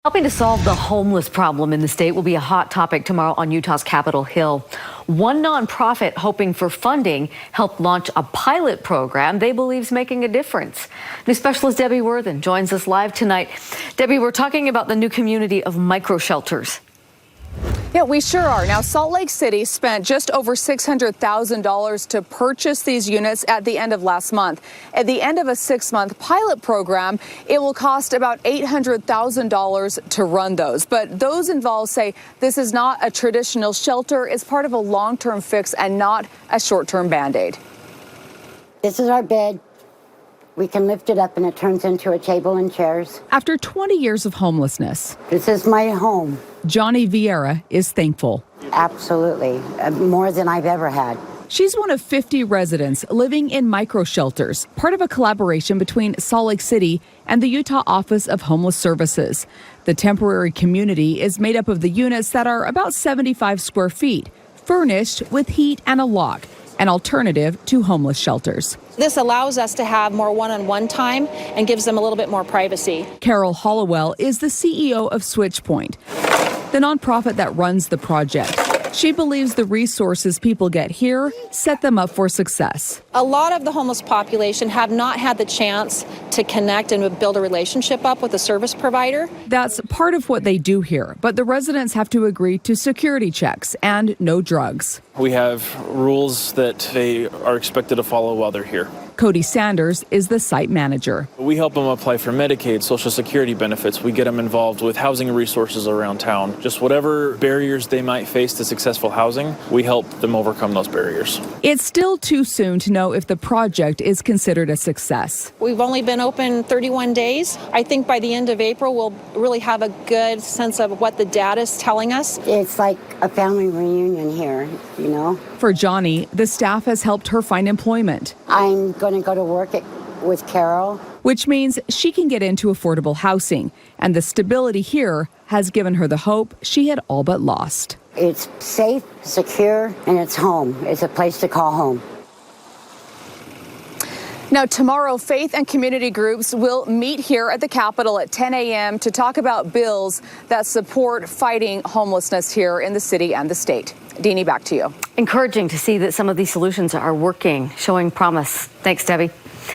Helping to solve the homeless problem in the state will be a hot topic tomorrow on Utah's Capitol Hill. One nonprofit hoping for funding helped launch a pilot program they believe is making a difference. News specialist Debbie Worthen joins us live tonight. Debbie, we're talking about the new community of MicroShelters. Yeah, we sure are. Now, Salt Lake City spent just over $600,000 to purchase these units at the end of last month. At the end of a 6-month pilot program, it will cost about $800,000 to run those. But those involved say this is not a traditional shelter. It's part of a long-term fix and not a short-term Band-Aid. This is our bed. We can lift it up and it turns into a table and chairs. After 20 years of homelessness, This is my home. Johnny Vieira is thankful. Absolutely. More than I've ever had. She's one of 50 residents living in MicroShelters, part of a collaboration between Salt Lake City and the Utah Office of Homeless Services. The temporary community is made up of the units that are about 75 square feet, furnished with heat and a lock, an alternative to homeless shelters. This allows us to have more one-on-one time and gives them a little bit more privacy. Carol Hollowell is the CEO of SwitchPoint, the nonprofit that runs the project. She believes the resources people get here set them up for success. A lot of the homeless population have not had the chance to connect and build a relationship up with a service provider. That's part of what they do here, but the residents have to agree to security checks and no drugs. We have rules that they are expected to follow while they're here. Cody Sanders is the site manager. We help them apply for Medicaid, Social Security benefits. We get them involved with housing resources around town. Just whatever barriers they might face to successful housing, we help them overcome those barriers. It's still too soon to know if the project is considered a success. We've only been open 31 days. I think by the end of April, we'll really have a good sense of what the data is telling us. It's like a family reunion here, you know. For Johnny, the staff has helped her find employment, I'm going to go to work with Carol. which means she can get into affordable housing. And the stability here has given her the hope she had all but lost. It's safe, secure, and it's home. It's a place to call home. Now, tomorrow, faith and community groups will meet here at the Capitol at 10 a.m. to talk about bills that support fighting homelessness here in the city and the state. Deanie, back to you. Encouraging to see that some of these solutions are working, showing promise. Thanks, Debbie.